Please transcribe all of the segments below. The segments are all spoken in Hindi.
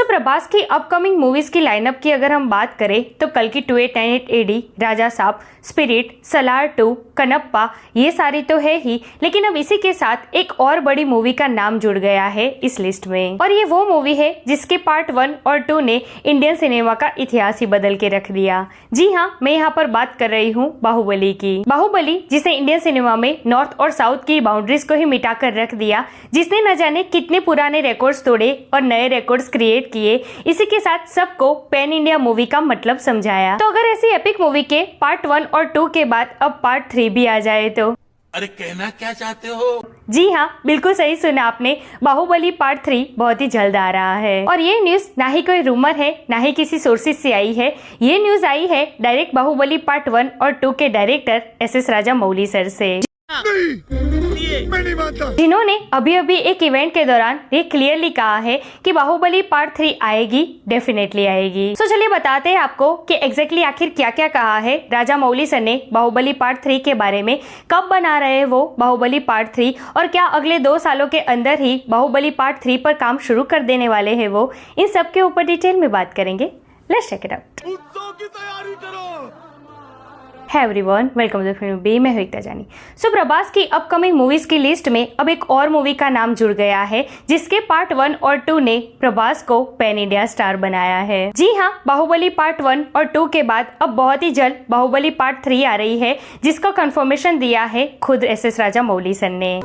सो प्रभास की अपकमिंग मूवीज की लाइनअप की अगर हम बात करें तो कल की 2898 एडी, राजा साहब, स्पिरिट, सलार 2, कनप्पा, ये सारी तो है ही, लेकिन अब इसी के साथ एक और बड़ी मूवी का नाम जुड़ गया है इस लिस्ट में। और ये वो मूवी है जिसके पार्ट 1 और 2 ने इंडियन सिनेमा का इतिहास ही बदल के रख दिया। जी हाँ, मैं यहाँ पर बात कर रही हूँ बाहुबली की। बाहुबली जिसे इंडियन सिनेमा में नॉर्थ और साउथ की बाउंड्रीज को ही मिटा कर रख दिया, जिसने न जाने कितने पुराने रिकॉर्ड्स तोड़े और नए रिकॉर्ड्स क्रिएट किए, इसी के साथ सबको पैन इंडिया मूवी का मतलब समझाया। तो अगर ऐसी एपिक मूवी के पार्ट 1 और 2 के बाद अब पार्ट 3 भी आ जाए तो अरे कहना क्या चाहते हो? जी हाँ, बिल्कुल सही सुना आपने। बाहुबली पार्ट 3 बहुत ही जल्द आ रहा है और ये न्यूज ना ही कोई रूमर है, ना ही किसी सोर्सेज से आई है। ये न्यूज आई है डायरेक्ट बाहुबली पार्ट 1 और 2 के डायरेक्टर एस राजामौली सर से, मैं नहीं मानता। जिन्होंने अभी अभी एक इवेंट के दौरान ये क्लियरली कहा है कि बाहुबली पार्ट 3 आएगी, डेफिनेटली आएगी। तो चलिए बताते हैं आपको कि एग्जैक्टली आखिर क्या क्या कहा है राजामौली सर ने बाहुबली पार्ट 3 के बारे में, कब बना रहे हैं वो बाहुबली पार्ट 3 और क्या अगले 2 सालों के अंदर ही बाहुबली पार्ट 3 पर काम शुरू कर देने वाले हैं वो। इन सब के ऊपर डिटेल में बात करेंगे। Let's check it out. उत्सव की तैयारी करो। Hey everyone, welcome to film B. मैं एकता जानी। सो प्रभास की अपकमिंग मूवीज की लिस्ट में अब एक और मूवी का नाम जुड़ गया है, जिसके पार्ट 1 और 2 ने प्रभास को पैन इंडिया स्टार बनाया है। जी हाँ, बाहुबली पार्ट 1 और 2 के बाद अब बहुत ही जल्द बाहुबली पार्ट 3 आ रही है, जिसका कंफर्मेशन दिया है खुद एस राजामौली सर ने।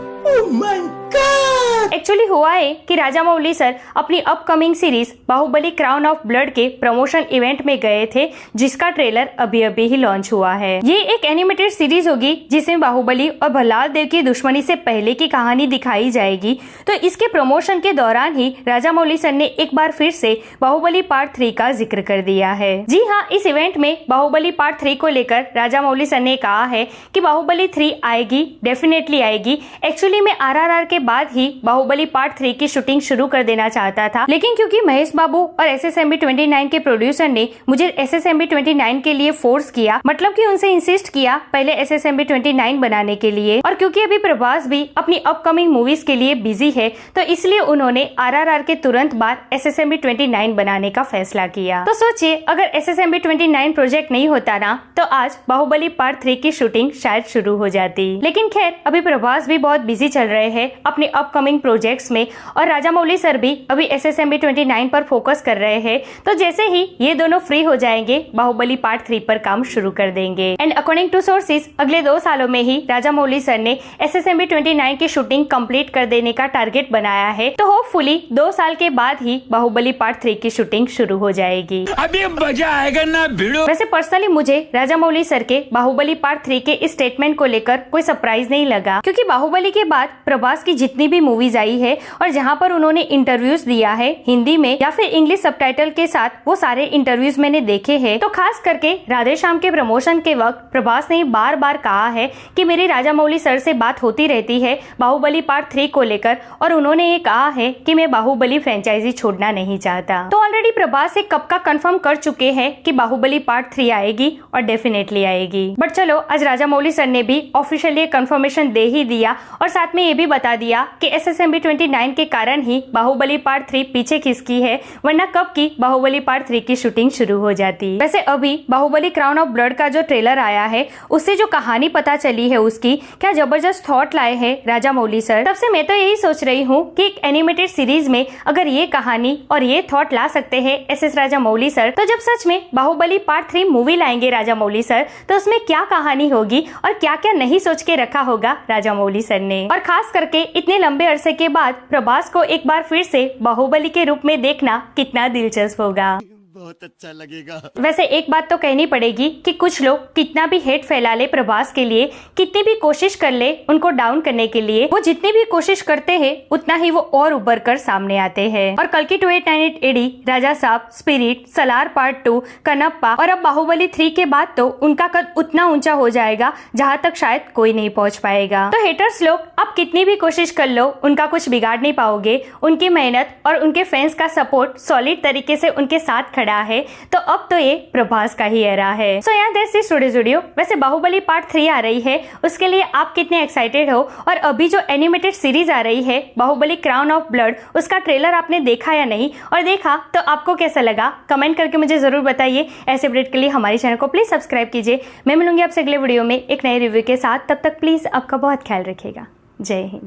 एक्चुअली हुआ है कि राजामौली सर अपनी upcoming series Baahubali crown of blood के प्रमोशन इवेंट में गए थे, जिसका ट्रेलर अभी अभी ही लॉन्च हुआ है। ये एक एनिमेटेड सीरीज होगी जिसमें बाहुबली और भल्लाल देव की दुश्मनी से पहले की कहानी दिखाई जाएगी। तो इसके प्रमोशन के दौरान ही राजामौली सर ने एक बार फिर से बाहुबली पार्ट 3 का जिक्र कर दिया है। जी हाँ, इस इवेंट में बाहुबली पार्ट 3 को लेकर राजामौली सर ने कहा है कि बाहुबली 3 आएगी, डेफिनेटली आएगी। एक्चुअली मैं RRR के बाद ही बाहुबली पार्ट 3 की शूटिंग शुरू कर देना चाहता था, लेकिन क्योंकि महेश बाबू और SSMB 29 के प्रोड्यूसर ने मुझे SSMB 29 के लिए फोर्स किया, मतलब कि उनसे इंसिस्ट किया पहले SSMB 29 बनाने के लिए, और क्योंकि अभी प्रभास भी अपनी अपकमिंग मूवीज के लिए बिजी है, तो इसलिए उन्होंने RRR के तुरंत बाद SSMB 29 बनाने का फैसला किया। तो सोचिए, अगर SSMB 29 प्रोजेक्ट नहीं होता ना, तो आज बाहुबली पार्ट 3 की शूटिंग शायद शुरू हो जाती। लेकिन खैर, अभी प्रभास भी बहुत बिजी चल रहे हैं अपने अपकमिंग प्रोजेक्ट्स में, और राजामौली सर भी अभी SSMB 29 पर फोकस कर रहे हैं। तो जैसे ही ये दोनों फ्री हो जाएंगे, बाहुबली पार्ट 3 पर काम शुरू कर देंगे। एंड अकॉर्डिंग टू सोर्सेज, अगले 2 सालों में ही राजामौली सर ने SSMB 29 की शूटिंग कंप्लीट कर देने का टारगेट बनाया है। तो होपफुली 2 साल के बाद ही बाहुबली पार्ट 3 की शूटिंग शुरू हो जाएगी। अभी मजा आएगा ना भिड़ो। वैसे पर्सनली मुझे राजामौली सर के बाहुबली पार्ट 3 के इस स्टेटमेंट को लेकर कोई सरप्राइज नहीं लगा, क्योंकि बाहुबली के बाद प्रभास की जितनी भी मूवीज आई है और जहां पर उन्होंने इंटरव्यूज दिया है हिंदी में या फिर इंग्लिश सबटाइटल के साथ, वो सारे इंटरव्यूज मैंने देखे हैं। तो खास करके राधेश्याम के प्रमोशन के वक्त प्रभास ने बार बार कहा है कि मेरी राजामौली सर से बात होती रहती है बाहुबली पार्ट 3 को लेकर, और उन्होंने ये कहा है कि मैं बाहुबली फ्रेंचाइजी छोड़ना नहीं चाहता। तो ऑलरेडी प्रभास एक कब का कंफर्म कर चुके हैं कि बाहुबली पार्ट 3 आएगी और डेफिनेटली आएगी। बट चलो, आज राजामौली सर ने भी ऑफिशियली कंफर्मेशन दे ही दिया, और साथ में ये भी बता दिया कि SSMB 29 के कारण ही बाहुबली पार्ट 3 पीछे खिसकी है, वरना कब की बाहुबली पार्ट 3 की शूटिंग शुरू हो जाती। वैसे अभी बाहुबली क्राउन ऑफ ब्लड का जो ट्रेलर आया है, उससे जो कहानी पता चली है उसकी, क्या जबरदस्त थॉट लाए हैं राजामौली सर। तब से मैं तो यही सोच रही हूँ कि एक एनिमेटेड सीरीज में अगर ये कहानी और ये थॉट ला सकते हैं SS राजामौली सर, तो जब सच में बाहुबली पार्ट 3 मूवी लाएंगे राजामौली सर, तो उसमें क्या कहानी होगी और क्या क्या नहीं सोच के रखा होगा राजामौली सर ने। और खास करके इतने लंबे अरसे के बाद प्रभास को एक बार फिर से बाहुबली के रूप में देखना कितना दिलचस्प होगा। बहुत अच्छा लगेगा। वैसे एक बात तो कहनी पड़ेगी कि कुछ लोग कितना भी हेट फैला ले प्रभास के लिए, कितनी भी कोशिश कर ले उनको डाउन करने के लिए, वो जितनी भी कोशिश करते हैं उतना ही वो और उभर कर सामने आते हैं। और कल की 2898 एडी, राजा साहब, स्पिरिट, सलार पार्ट 2, कनप्पा और अब बाहुबली 3 के बाद तो उनका कद उतना ऊंचा हो जाएगा जहाँ तक शायद कोई नहीं पहुँच पाएगा। तो हेटर्स लोग, आप कितनी भी कोशिश कर लो उनका कुछ बिगाड़ नहीं पाओगे। उनकी मेहनत और उनके फैंस का सपोर्ट सॉलिड तरीके से उनके साथ खड़ा आया है तो अब तो ये प्रभास का ही एरा है। सो यार दैट्स इट टुडेस वीडियो। वैसे बाहुबली पार्ट 3 आ रही है, उसके लिए आप कितने एक्साइटेड हो? और अभी जो एनिमेटेड सीरीज आ रही है बाहुबली क्राउन ऑफ ब्लड, उसका ट्रेलर आपने देखा या नहीं, और देखा तो आपको कैसा लगा कमेंट करके मुझे जरूर बताइए। ऐसे अपडेट के लिए हमारे चैनल को प्लीज सब्सक्राइब कीजिए। मैं मिलूंगी आपसे अगले वीडियो में एक नए रिव्यू के साथ। तब तक प्लीज आपका बहुत ख्याल रखिएगा। जय हिंद।